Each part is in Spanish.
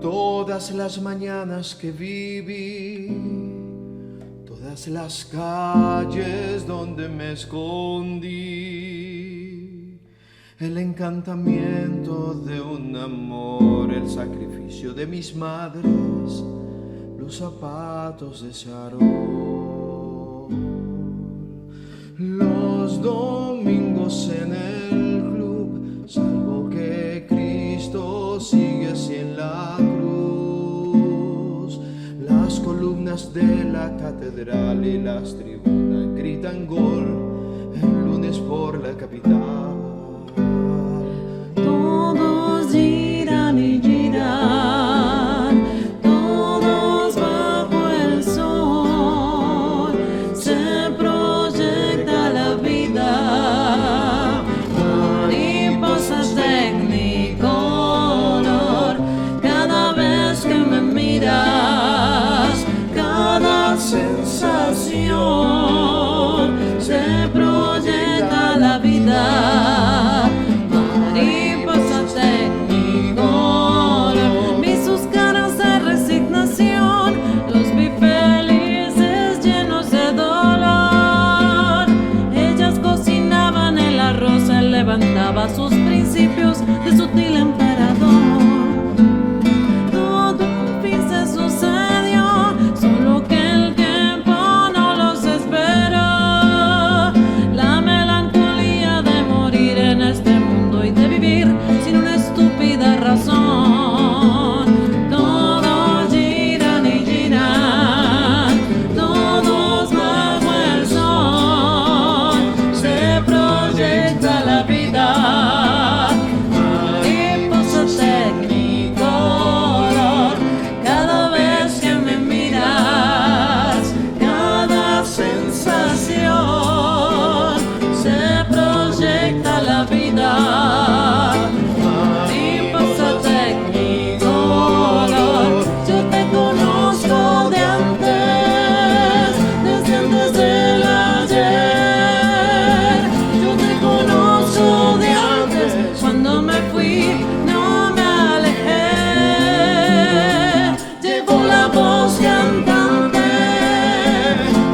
Todas las mañanas que viví, todas las calles donde me escondí, el encantamiento de un amor, el sacrificio de mis madres, los zapatos de Charol, los domingos en el club, salvo que Cristo sigue así en la cruz. Las columnas de la catedral y las tribunas gritan gol el lunes por la capital. Todos giran y giran, todos bajo el sol, se proyecta la vida, mariposas tecnicolor, cada vez que me miras, cada sensación, se proyecta la vida. Mariposas tecnicolor, vi sus caras de resignación, los vi felices llenos de dolor. Ellas cocinaban el arroz, él levantaba sus principios de sutil emperador. Todo al fin se sucedió, solo que el tiempo no los esperó. La melancolía de morir en este mundo y de vivir sin una estúpida razón. Todos giran y giran, todos bajo el sol, se proyecta la vida. Mariposa tecnicolor, cada vez que me miras, cada sensación, se proyecta la vida. Mariposa tecnicolor, yo te conozco de antes, desde antes del ayer. Yo te conozco de antes, cuando me fui no me alejé. Llevo la voz cantante,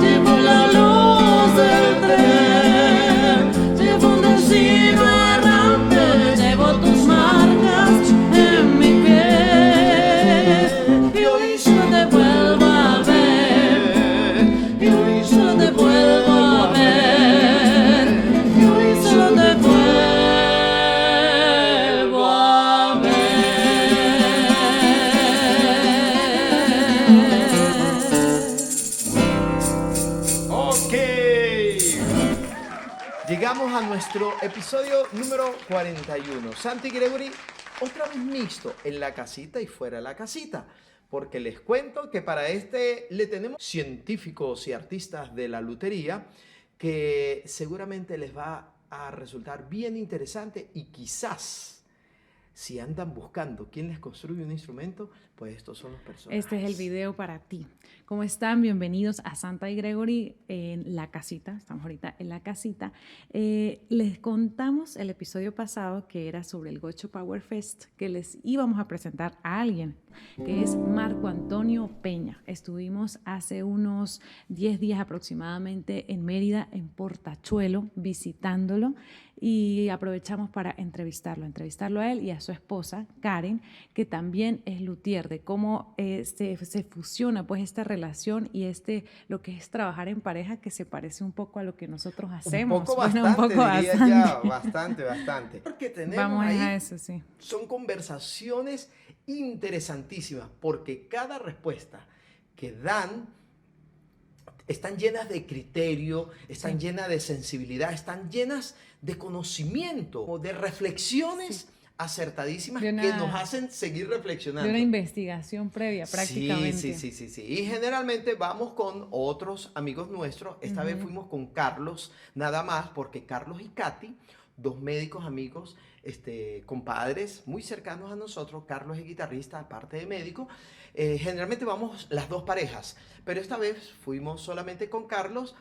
llevo la luz del tren, llevo un destino errante, llevo tus marcas en mi piel. Y hoy solo te vuelvo a ver, y hoy solo te vuelvo a ver, y hoy solo te vuelvo a ver. Ok, llegamos a nuestro episodio número 41. Santi Gregory, otra vez mixto, en la casita y fuera de la casita, porque les cuento que para este le tenemos científicos y artistas de la lutería que seguramente les va a resultar bien interesante y quizás si andan buscando quién les construye un instrumento, pues estos son los personajes. Este es el video para ti. ¿Cómo están? Bienvenidos a Santa y Gregory en la casita. Estamos ahorita en la casita. Les contamos el episodio pasado que era sobre el Gocho Power Fest, que les íbamos a presentar a alguien, que es Marco Antonio Peña. Estuvimos hace unos 10 días aproximadamente en Mérida, en Portachuelo, visitándolo, y aprovechamos para entrevistarlo a él y a su esposa, Karen, que también es luthier, de cómo se fusiona pues esta relación y lo que es trabajar en pareja, que se parece un poco a lo que nosotros hacemos. Un poco bastante, diría ya, bastante. Porque tenemos Vamos ahí, a eso, sí. son conversaciones interesantísimas, porque cada respuesta que dan están llenas de criterio, están llenas de sensibilidad, están llenas de conocimiento, de reflexiones acertadísimas que nos hacen seguir reflexionando. De una investigación previa, prácticamente. Sí. Y generalmente vamos con otros amigos nuestros. Esta vez fuimos con Carlos, nada más, porque Carlos y Katy, dos médicos amigos, compadres muy cercanos a nosotros. Carlos es guitarrista, aparte de médico. Generalmente vamos las dos parejas, pero esta vez fuimos solamente con Carlos.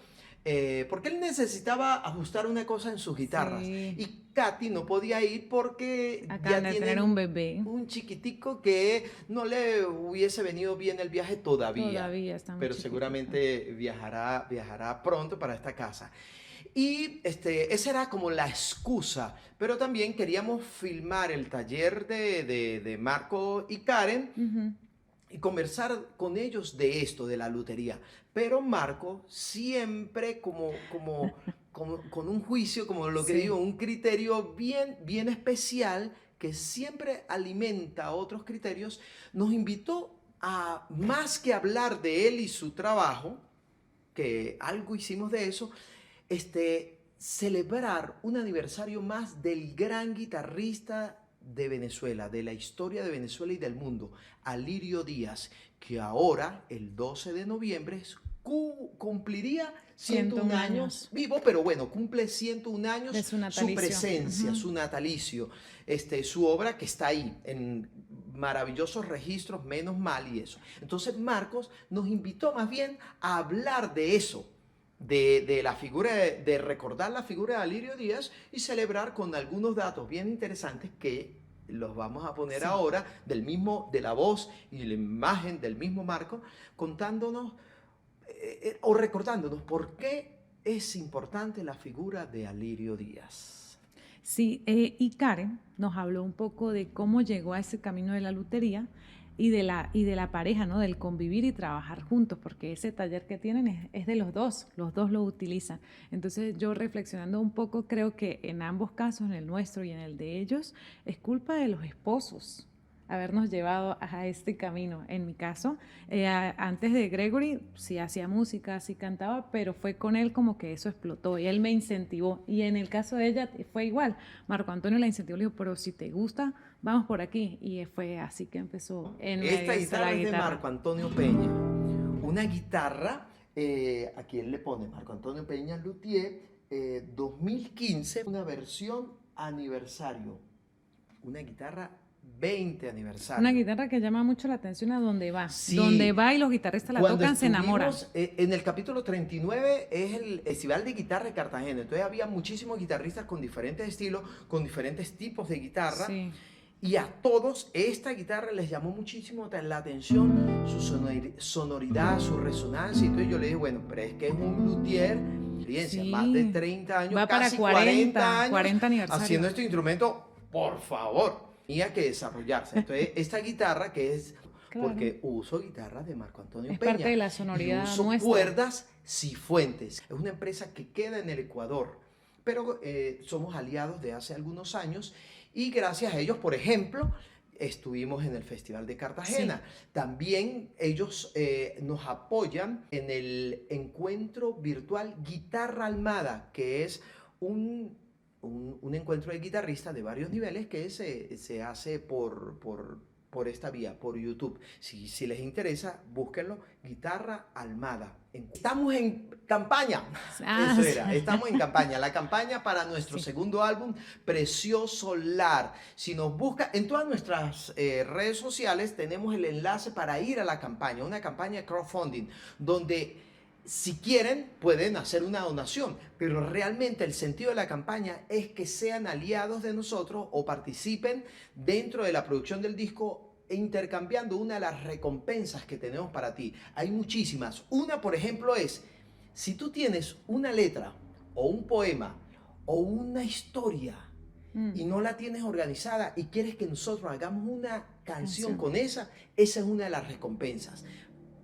porque él necesitaba ajustar una cosa en sus guitarras. Sí. Y Katy no podía ir porque Acaban de tener un bebé. un chiquitico que no le hubiese venido bien el viaje todavía. Todavía está muy Pero chiquitito. seguramente viajará pronto para esta casa. Y esa era como la excusa, pero también queríamos filmar el taller de Marco y Karen Ujú. y conversar con ellos de esto, de la lutería. Pero Marco siempre como con un juicio, como lo que Sí. digo, un criterio bien especial que siempre alimenta otros criterios, nos invitó a, más que hablar de él y su trabajo, que algo hicimos de eso, celebrar un aniversario más del gran guitarrista de Venezuela, de la historia de Venezuela y del mundo, Alirio Díaz, que ahora, el 12 de noviembre, cumpliría 101 años vivo, pero bueno, cumple 101 años de su natalicio. presencia, su natalicio, su obra que está ahí en maravillosos registros, menos mal y eso. Entonces Marcos nos invitó más bien a hablar de eso, de la figura, de recordar la figura de Alirio Díaz y celebrar con algunos datos bien interesantes que los vamos a poner ahora, de la voz y la imagen del mismo Marco, contándonos o recordándonos por qué es importante la figura de Alirio Díaz. Sí, y Karen nos habló un poco de cómo llegó a ese camino de la lutería y de la pareja, ¿no? Del convivir y trabajar juntos, porque ese taller que tienen es de los dos lo utilizan. Entonces yo reflexionando un poco, creo que en ambos casos, en el nuestro y en el de ellos, es culpa de los esposos habernos llevado a este camino. En mi caso, antes de Gregory, sí hacía música, sí cantaba, pero fue con él como que eso explotó y él me incentivó. Y en el caso de ella fue igual. Marco Antonio la incentivó, le dijo, pero si te gusta, vamos por aquí. Y fue así que empezó en Esta guitarra la es de Marco Antonio Peña. Una guitarra, aquí él le pone Marco Antonio Peña Luthier, 2015, una versión aniversario. Una guitarra 20 aniversario. Una guitarra que llama mucho la atención a donde va. Sí. Donde va y los guitarristas la tocan, se enamoran. En el capítulo 39 es el Festival de Guitarra de Cartagena. Entonces había muchísimos guitarristas con diferentes estilos, con diferentes tipos de guitarra. Sí. Y a todos esta guitarra les llamó muchísimo la atención, su sonoridad, su resonancia. Y entonces yo le dije, bueno, pero es que es un luthier, experiencia, más de 30 años, va casi para 40 años 40 aniversario. haciendo este instrumento, por favor, tenía que desarrollarse. Entonces esta guitarra que es, claro, porque uso guitarras de Marco Antonio es Peña. parte de la sonoridad y uso nuestra. cuerdas Cifuentes. Es una empresa que queda en el Ecuador, pero somos aliados de hace algunos años. Y gracias a ellos, por ejemplo, estuvimos en el Festival de Cartagena. Sí. También ellos nos apoyan en el encuentro virtual Guitarra Almada, que es un encuentro de guitarristas de varios niveles que se hace por esta vía, por YouTube. Si les interesa, búsquenlo, Guitarra Almada. Estamos en campaña. Eso era, estamos en campaña. La campaña para nuestro segundo álbum, Precioso Lar. Si nos busca, en todas nuestras redes sociales tenemos el enlace para ir a la campaña, una campaña de crowdfunding, donde si quieren pueden hacer una donación, pero realmente el sentido de la campaña es que sean aliados de nosotros o participen dentro de la producción del disco, intercambiando una de las recompensas que tenemos para ti. Hay muchísimas. Una, por ejemplo, es, si tú tienes una letra o un poema o una historia y no la tienes organizada y quieres que nosotros hagamos una canción con esa es una de las recompensas.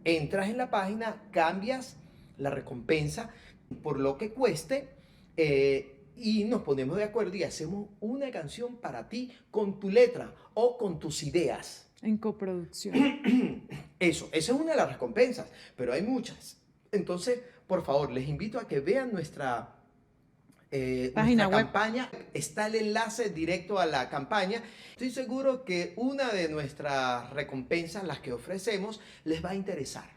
Entras en la página, cambias la recompensa por lo que cueste y nos ponemos de acuerdo y hacemos una canción para ti con tu letra o con tus ideas. En coproducción. Esa es una de las recompensas, pero hay muchas. Entonces, por favor, les invito a que vean nuestra página web. Campaña. Está el enlace directo a la campaña. Estoy seguro que una de nuestras recompensas, las que ofrecemos, les va a interesar.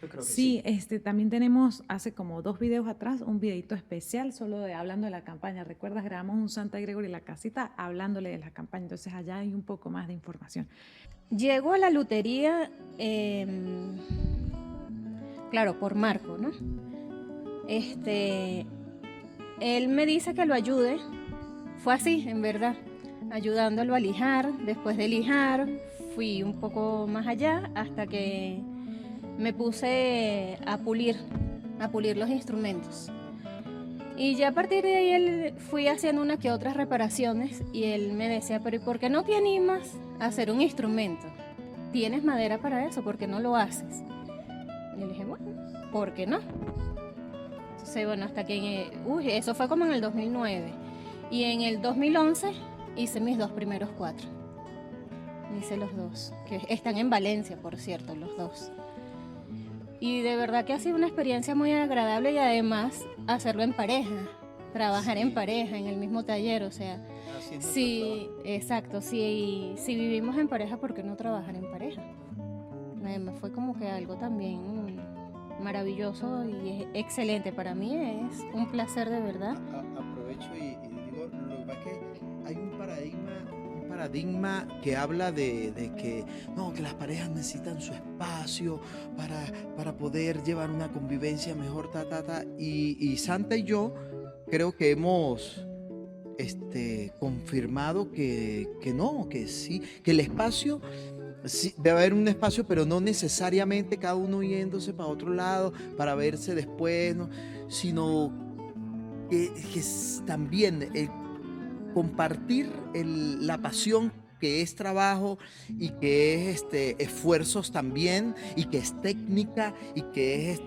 Yo creo que sí. También tenemos hace como 2 videos atrás un videito especial solo hablando de la campaña. ¿Recuerdas? Grabamos un Santa y Gregory La Casita hablándole de la campaña. Entonces allá hay un poco más de información. Llegó a la lutería, claro, por Marco, ¿no? Él me dice que lo ayude. Fue así, en verdad, ayudándolo a lijar. Después de lijar, fui un poco más allá hasta que me puse a pulir los instrumentos. Y ya a partir de ahí fui haciendo unas que otras reparaciones y él me decía, pero ¿y por qué no te animas a hacer un instrumento? ¿Tienes madera para eso? ¿Por qué no lo haces? Y le dije, bueno, ¿por qué no? Entonces, bueno, hasta que, eso fue como en el 2009. Y en el 2011 hice mis 2 primeros 4. Hice los 2, que están en Valencia, por cierto, los 2. Y de verdad que ha sido una experiencia muy agradable y además hacerlo en pareja, trabajar en pareja, en el mismo taller, o sea, sí, exacto, si vivimos en pareja, ¿por qué no trabajar en pareja? Además fue como que algo también maravilloso y es excelente, para mí es un placer de verdad. Aprovecho y digo, lo que pasa es que hay un paradigma que habla de que no, que las parejas necesitan su espacio para poder llevar una convivencia mejor, y Santa y yo creo que hemos confirmado que no, que sí, que el espacio sí, debe haber un espacio, pero no necesariamente cada uno yéndose para otro lado para verse después, ¿no? Sino que también compartir la pasión que es trabajo y que es esfuerzos también y que es técnica y que es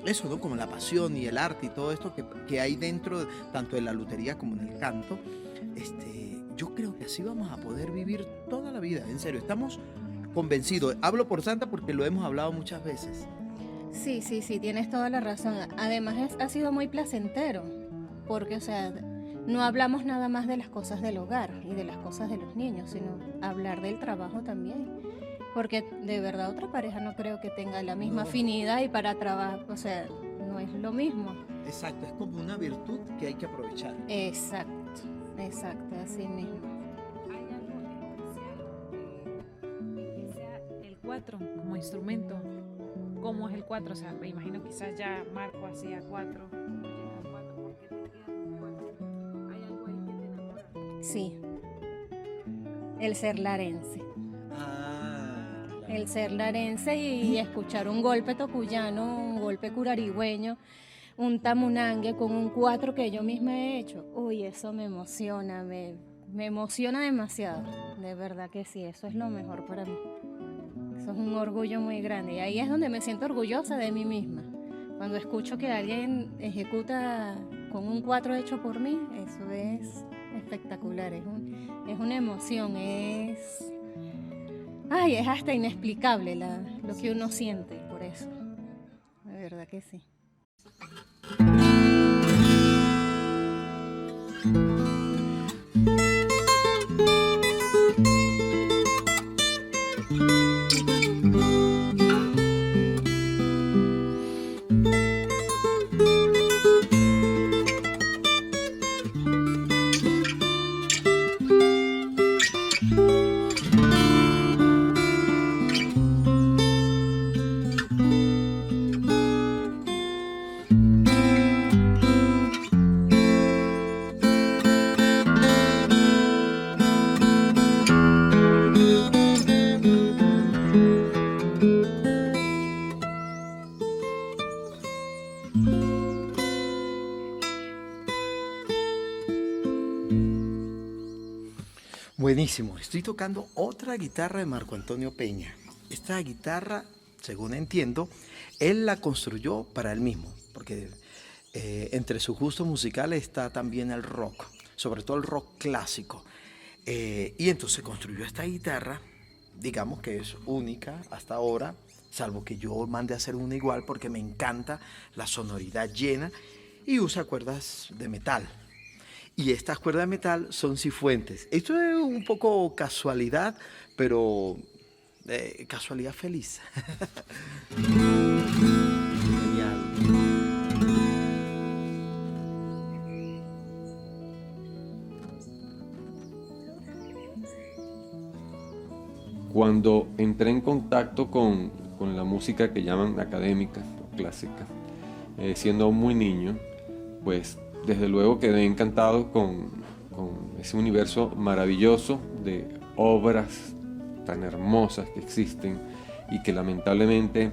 eso, ¿no? Como la pasión y el arte y todo esto que hay dentro tanto de la lutería como en el canto. Yo creo que así vamos a poder vivir toda la vida, en serio, estamos convencidos. Hablo por Santa porque lo hemos hablado muchas veces. Sí, tienes toda la razón. Además ha sido muy placentero, porque, o sea, no hablamos nada más de las cosas del hogar y de las cosas de los niños, sino hablar del trabajo también. Porque de verdad otra pareja no creo que tenga la misma afinidad y para trabajar, o sea, no es lo mismo. Exacto, es como una virtud que hay que aprovechar. Exacto, así mismo. ¿Hay algo especial que sea el 4 como instrumento? ¿Cómo es el 4? O sea, me imagino quizás ya Marco hacía 4. ¿Por qué te quedas con 4? ¿Hay algo ahí que te enamora? Sí, el ser larense. El ser larense y escuchar un golpe tocuyano, un golpe curarigüeño, un tamunangue con un 4 que yo misma he hecho. Uy, eso me emociona, me emociona demasiado. De verdad que sí, eso es lo mejor para mí. Eso es un orgullo muy grande y ahí es donde me siento orgullosa de mí misma. Cuando escucho que alguien ejecuta con un 4 hecho por mí, eso es espectacular, es una emoción, es hasta inexplicable lo que uno siente por eso. De verdad que sí. Buenísimo, estoy tocando otra guitarra de Marco Antonio Peña. Esta guitarra, según entiendo, él la construyó para él mismo, porque entre sus gustos musicales está también el rock, sobre todo el rock clásico. Y entonces construyó esta guitarra, digamos que es única hasta ahora, salvo que yo mande a hacer una igual porque me encanta la sonoridad llena, y usa cuerdas de metal. Y estas cuerdas de metal son cifuentes. Esto es un poco casualidad, pero casualidad feliz. Genial. Cuando entré en contacto con la música que llaman académica o clásica, siendo muy niño, pues desde luego quedé encantado con ese universo maravilloso de obras tan hermosas que existen y que lamentablemente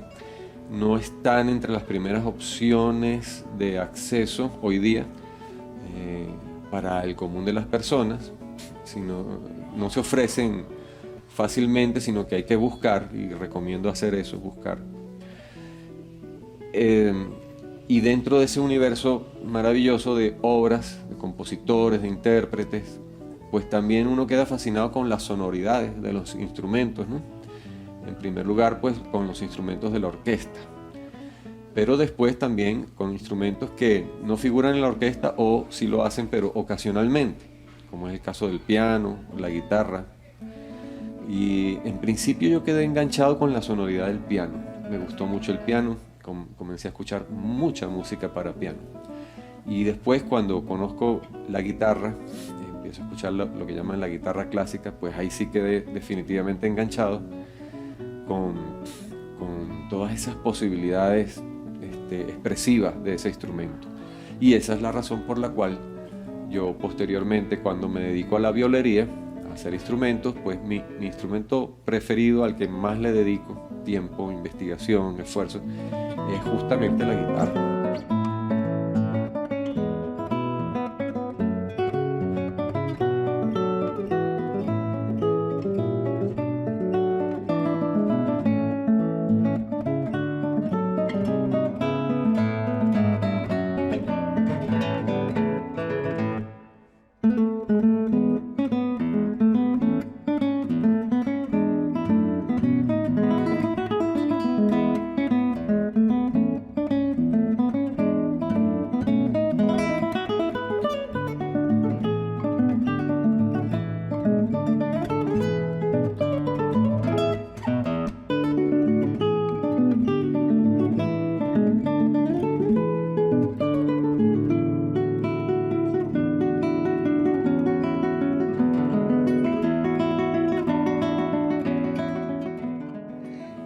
no están entre las primeras opciones de acceso hoy día para el común de las personas, sino no se ofrecen fácilmente, sino que hay que buscar, y recomiendo hacer eso, buscar. Y dentro de ese universo maravilloso de obras, de compositores, de intérpretes, pues también uno queda fascinado con las sonoridades de los instrumentos, ¿no? En primer lugar, pues con los instrumentos de la orquesta, pero después también con instrumentos que no figuran en la orquesta o sí lo hacen, pero ocasionalmente, como es el caso del piano, la guitarra. Y en principio yo quedé enganchado con la sonoridad del piano. Me gustó mucho el piano, comencé a escuchar mucha música para piano. Y después, cuando conozco la guitarra, empiezo a escuchar lo que llaman la guitarra clásica, pues ahí sí quedé definitivamente enganchado con todas esas posibilidades expresivas de ese instrumento. Y esa es la razón por la cual yo posteriormente, cuando me dedico a la violería, a hacer instrumentos, pues mi instrumento preferido, al que más le dedico tiempo, investigación, esfuerzo, es justamente la guitarra.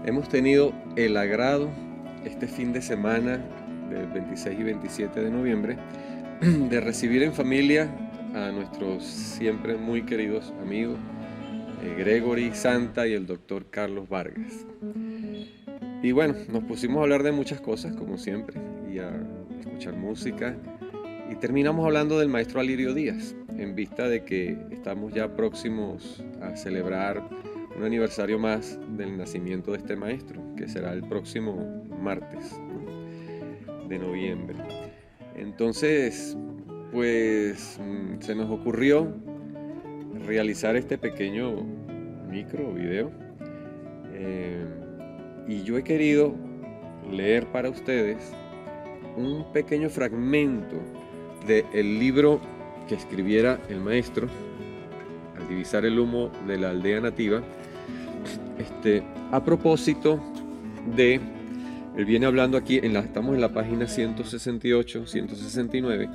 Hemos tenido el agrado este fin de semana del 26 y 27 de noviembre de recibir en familia a nuestros siempre muy queridos amigos Gregory Santa y el doctor Carlos Vargas. Y bueno, nos pusimos a hablar de muchas cosas, como siempre, y a escuchar música, y terminamos hablando del maestro Alirio Díaz, en vista de que estamos ya próximos a celebrar un aniversario más del nacimiento de este maestro, que será el próximo martes, ¿no?, de noviembre. Entonces, pues se nos ocurrió realizar este pequeño micro video, y yo he querido leer para ustedes un pequeño fragmento del libro que escribiera el maestro al divisar el humo de la aldea nativa, a propósito de, él viene hablando aquí, estamos en la página 168, 169,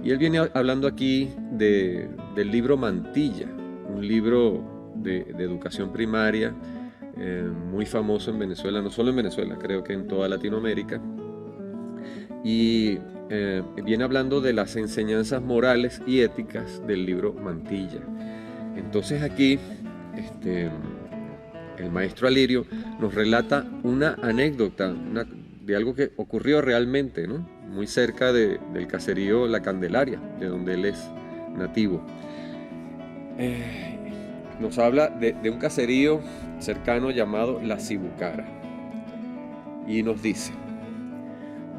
y él viene hablando aquí del libro Mantilla, un libro de educación primaria muy famoso en Venezuela, no solo en Venezuela, creo que en toda Latinoamérica, y viene hablando de las enseñanzas morales y éticas del libro Mantilla. Entonces aquí el maestro Alirio nos relata una anécdota de algo que ocurrió realmente, ¿no?, muy cerca del caserío La Candelaria, de donde él es nativo. Nos habla de un caserío cercano llamado La Cibucara, y nos dice: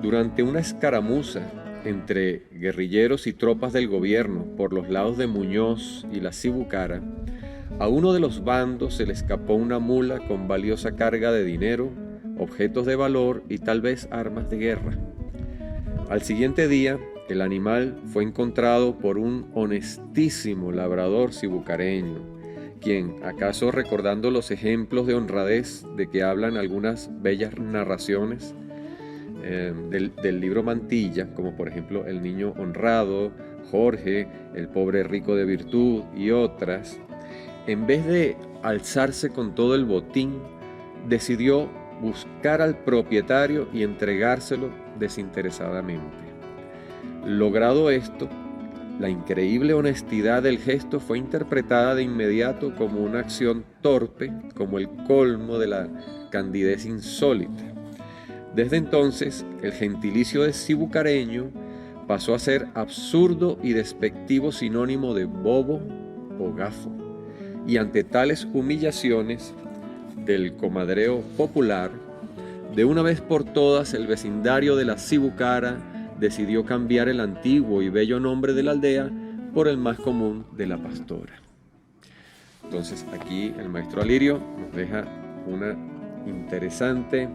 durante una escaramuza entre guerrilleros y tropas del gobierno por los lados de Muñoz y La Cibucara, a uno de los bandos se le escapó una mula con valiosa carga de dinero, objetos de valor y tal vez armas de guerra. Al siguiente día, el animal fue encontrado por un honestísimo labrador cibucareño, quien, acaso recordando los ejemplos de honradez de que hablan algunas bellas narraciones del libro Mantilla, como por ejemplo El niño honrado, Jorge, el pobre rico de virtud y otras, en vez de alzarse con todo el botín, decidió buscar al propietario y entregárselo desinteresadamente. Logrado esto, la increíble honestidad del gesto fue interpretada de inmediato como una acción torpe, como el colmo de la candidez insólita. Desde entonces, el gentilicio de cibucareño pasó a ser absurdo y despectivo sinónimo de bobo o gafo. Y ante tales humillaciones del comadreo popular, de una vez por todas el vecindario de la Cibucara decidió cambiar el antiguo y bello nombre de la aldea por el más común de La Pastora. Entonces aquí el maestro Alirio nos deja una interesante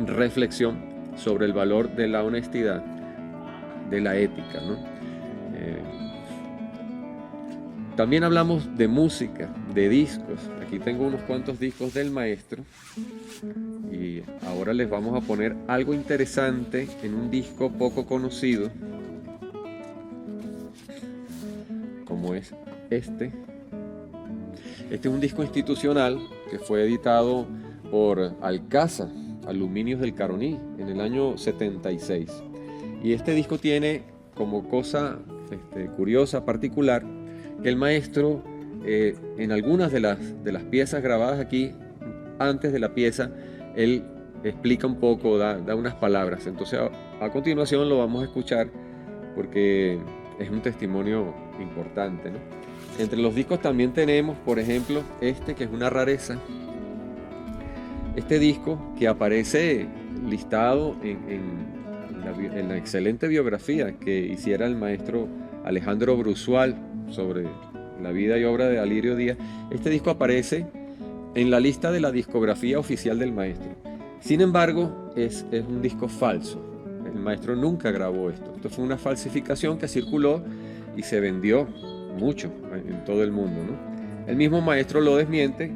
reflexión sobre el valor de la honestidad, de la ética, ¿no? También hablamos de música, de discos. Aquí tengo unos cuantos discos del maestro y ahora les vamos a poner algo interesante en un disco poco conocido, como es este. Este es un disco institucional que fue editado por Alcázar, Aluminios del Caroní, en el año 76. Y este disco tiene como cosa curiosa, particular, que el maestro en algunas de las piezas grabadas aquí, antes de la pieza, él explica un poco, da unas palabras. Entonces a continuación lo vamos a escuchar porque es un testimonio importante, ¿no? Entre los discos también tenemos, por ejemplo, este que es una rareza. Este disco que aparece listado en la excelente biografía que hiciera el maestro Alejandro Brusual sobre la vida y obra de Alirio Díaz. Este disco aparece en la lista de la discografía oficial del maestro. Sin embargo, es un disco falso. El maestro nunca grabó esto. Esto fue una falsificación que circuló y se vendió mucho en todo el mundo, ¿no? El mismo maestro lo desmiente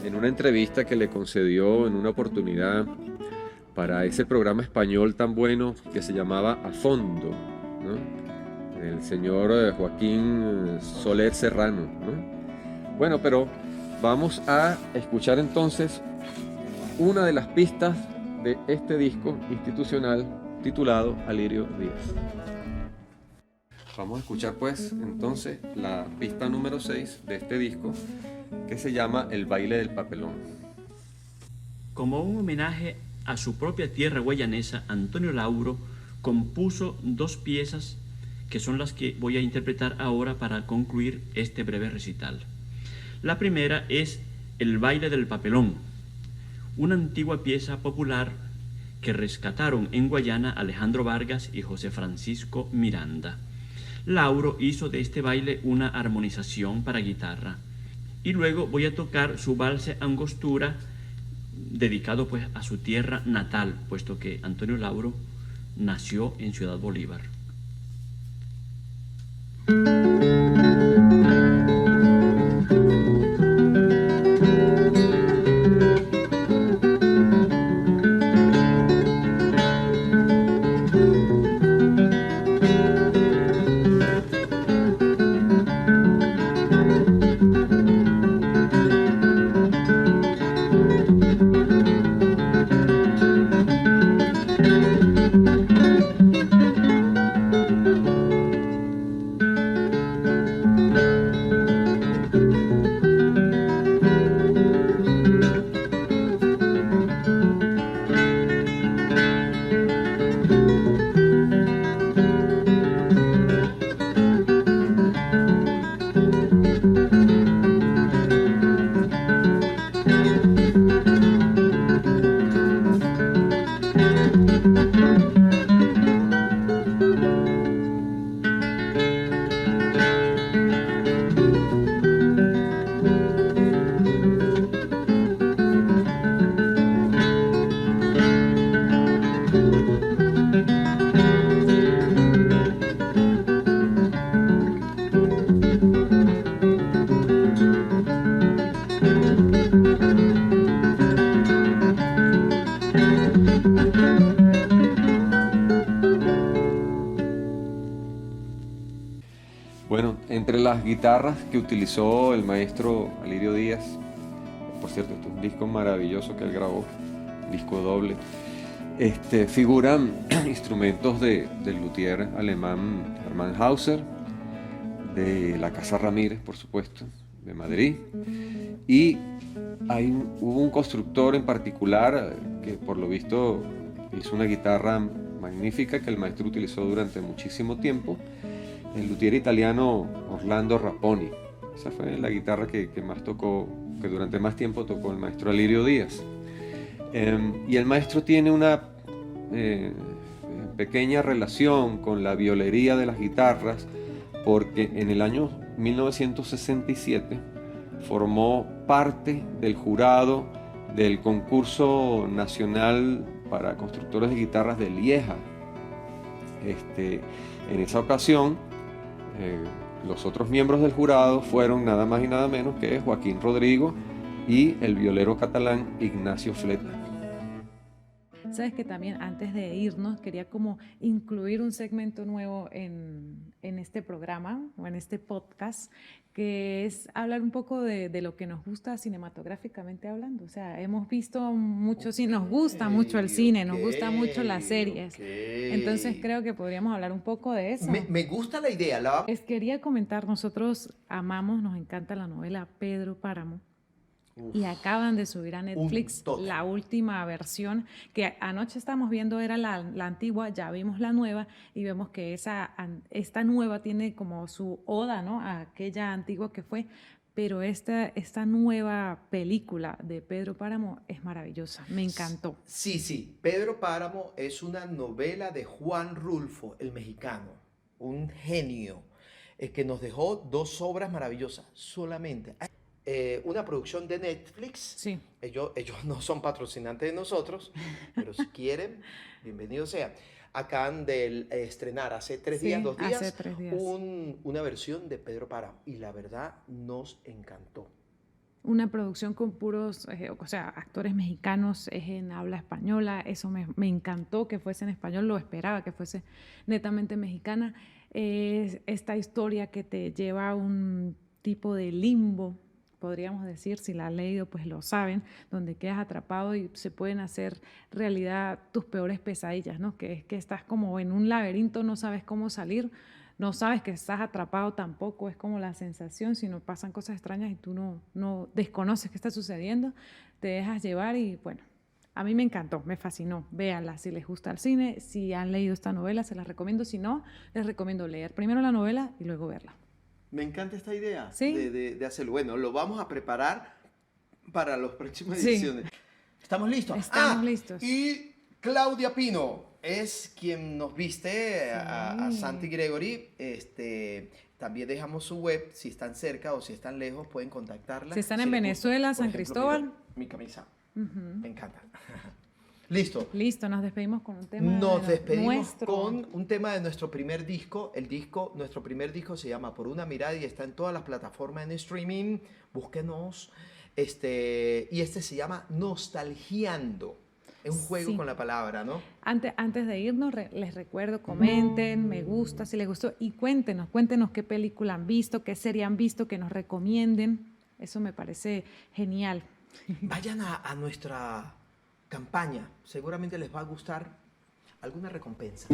en una entrevista que le concedió en una oportunidad para ese programa español tan bueno que se llamaba A Fondo, ¿no? El señor Joaquín Soler Serrano, ¿no? Bueno, pero vamos a escuchar entonces una de las pistas de este disco institucional titulado Alirio Díaz. Vamos a escuchar pues entonces la pista número 6 de este disco, que se llama El baile del papelón. Como un homenaje a su propia tierra guayanesa, Antonio Lauro compuso dos piezas que son las que voy a interpretar ahora para concluir este breve recital. La primera es El baile del papelón, una antigua pieza popular que rescataron en Guayana Alejandro Vargas y José Francisco Miranda. Lauro hizo de este baile una armonización para guitarra. Y luego voy a tocar su valse Angostura, dedicado pues a su tierra natal, puesto que Antonio Lauro nació en Ciudad Bolívar. Bueno, entre las guitarras que utilizó el maestro Alirio Díaz, por cierto, este es un disco maravilloso que él grabó, disco doble, Figuran instrumentos del luthier alemán Hermann Hauser, de la Casa Ramírez, por supuesto, de Madrid, y hubo un constructor en particular que por lo visto hizo una guitarra magnífica que el maestro utilizó durante muchísimo tiempo, el luthier italiano Orlando Rapponi. Esa fue la guitarra que más tocó, que durante más tiempo tocó el maestro Alirio Díaz. Y el maestro tiene una pequeña relación con la violería de las guitarras, porque en el año 1967 formó parte del jurado del concurso nacional para constructores de guitarras de Lieja. En esa ocasión, los otros miembros del jurado fueron nada más y nada menos que Joaquín Rodrigo y el violero catalán Ignacio Fleta. Sabes que también antes de irnos quería como incluir un segmento nuevo en este programa o en este podcast, que es hablar un poco de lo que nos gusta cinematográficamente hablando. O sea, hemos visto mucho cine, nos gusta mucho el cine, nos gusta mucho las series. Entonces creo que podríamos hablar un poco de eso. Me gusta la idea. Quería comentar, nosotros amamos, nos encanta la novela Pedro Páramo. Y acaban de subir a Netflix la última versión, que anoche estábamos viendo, era la antigua, ya vimos la nueva y vemos que esta nueva tiene como su oda, ¿no?, a aquella antigua que fue, pero esta nueva película de Pedro Páramo es maravillosa, me encantó. Sí, Pedro Páramo es una novela de Juan Rulfo, el mexicano, un genio, que nos dejó 2 obras maravillosas solamente. Una producción de Netflix. Sí. Ellos no son patrocinantes de nosotros, pero si quieren, bienvenido sea. Acaban de estrenar hace 2 días, una versión de Pedro Páramo y la verdad nos encantó. Una producción con puros, actores mexicanos, es en habla española. Eso me encantó que fuese en español, lo esperaba que fuese netamente mexicana. Esta historia que te lleva a un tipo de limbo, podríamos decir, si la han leído pues lo saben, donde quedas atrapado y se pueden hacer realidad tus peores pesadillas, ¿no? Que es que estás como en un laberinto, no sabes cómo salir, no sabes que estás atrapado tampoco, es como la sensación, sino pasan cosas extrañas y tú no desconoces qué está sucediendo, te dejas llevar y bueno, a mí me encantó, me fascinó. Véanla si les gusta el cine, si han leído esta novela se las recomiendo, si no, les recomiendo leer primero la novela y luego verla. Me encanta esta idea, ¿sí?, de hacerlo. Bueno, lo vamos a preparar para las próximas ediciones. ¿Estamos listos? Estamos listos. Y Claudia Pino es quien nos viste a Santi Gregory. También dejamos su web, si están cerca o si están lejos pueden contactarla. Si están en Venezuela, San Cristóbal. Mi camisa, me encanta. Listo, nos despedimos con un tema. Nos despedimos con un tema de nuestro primer disco. Nuestro primer disco se llama Por una mirada y está en todas las plataformas en streaming. Búsquenos. Y se llama Nostalgiando. Es un juego con la palabra, ¿no? Antes de irnos, les recuerdo, comenten, me gusta, si les gustó, y cuéntenos qué película han visto, qué serie han visto, que nos recomienden. Eso me parece genial. Vayan a nuestra campaña, seguramente les va a gustar alguna recompensa.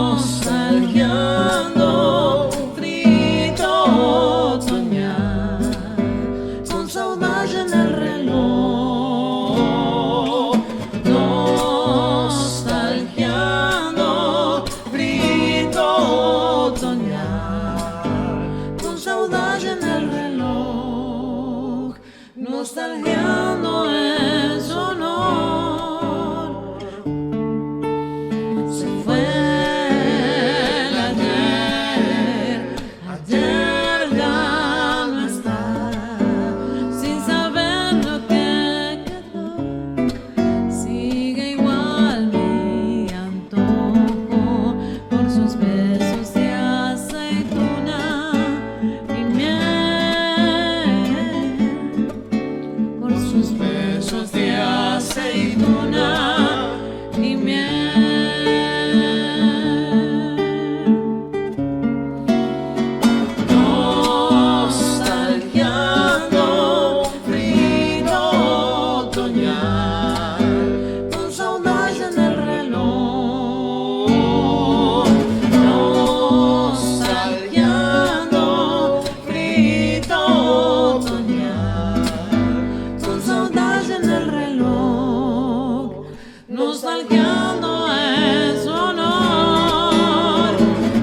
Nostalgia nostalgiando en su honor. Se fue el ayer, ayer ya no está, sin saber lo que quedó. Sigue igual mi antojo por sus besos de aceituna y miel, por sus besos de aceituna y miel. Nostalgiando frío otoñal, con saudade en el reloj. Nostalgiando frío otoñal, con saudade en el reloj. Nostalgiando en su honor.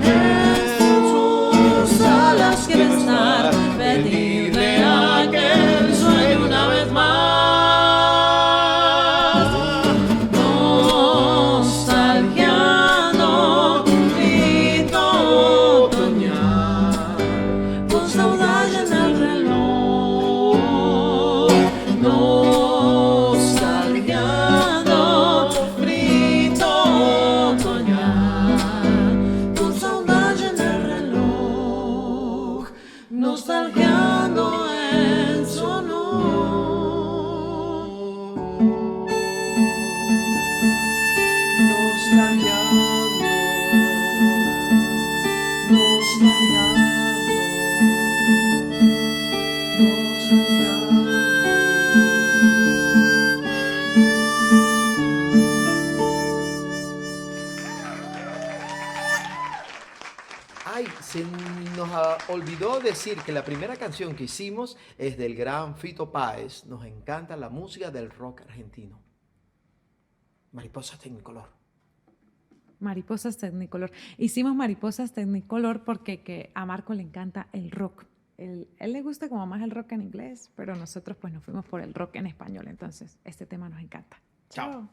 En sus alas quiere estar, pedirle aquel sueño una vez más. Nostalgiando grito otoñal, con saudade en el reloj. Nostalgiando grito otoñal, con saudade en el reloj. Nostalgiando en su honor. Ay, se nos olvidó decir que la primera canción que hicimos es del gran Fito Páez. Nos encanta la música del rock argentino. Mariposas Tecnicolor. Mariposas Technicolor. Hicimos Mariposas Technicolor porque a Marco le encanta el rock. Él le gusta como más el rock en inglés, pero nosotros pues nos fuimos por el rock en español. Entonces, este tema nos encanta. Chao.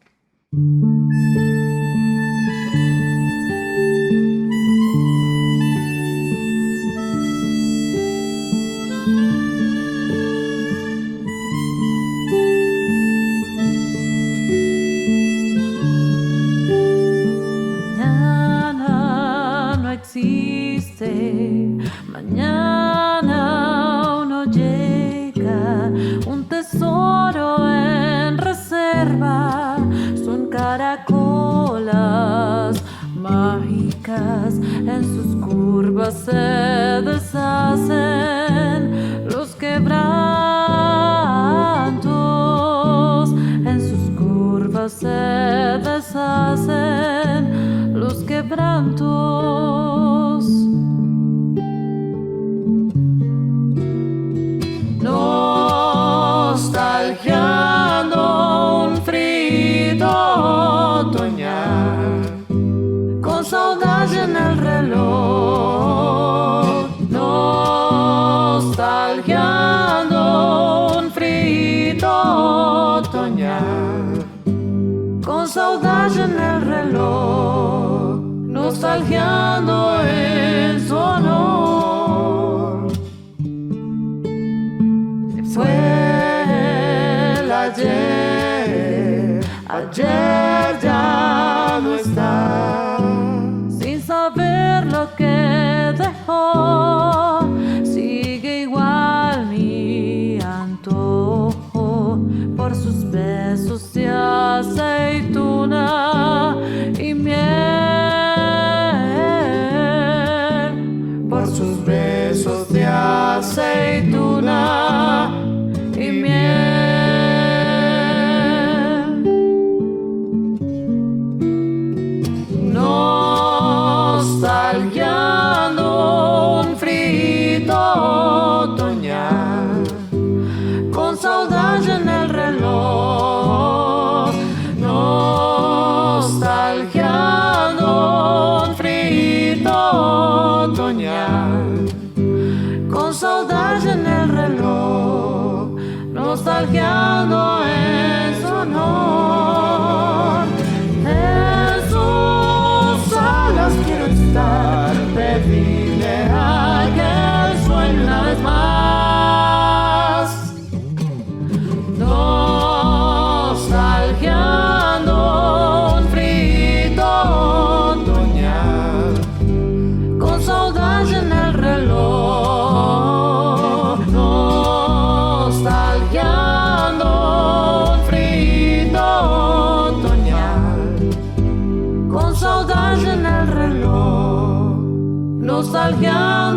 Mañana no existe, mañana uno llega, un tesoro en reserva, son caracolas mágicas, en sus curvas se deshacen los quebrantos, en sus curvas se deshacen los quebrantos. Nostalgiando un frío otoñal, con saudade en el reloj. Nostalgiando un frío otoñal, con saudade en el reloj. Nostalgiando en su honor. Fue el ayer, ayer ya no está, sin saber lo que dejó. Sigue igual mi antojo por sus besos de aceituna y miel, por sus besos de aceituna y miel. Nostalgiando un frío otoñal, con saudade en el reloj. Nostalgiando un frío otoñal, con saudade en el reloj. Nostalgiando nostalgiando en su honor. Jesús, alas quiero estar, pedirle aquel sueño una vez más. Nostalgiando un frito otoñal, con saudade en el reloj. Nostalgiando un frito otoñal, con saudade en el reloj. Nostalgiando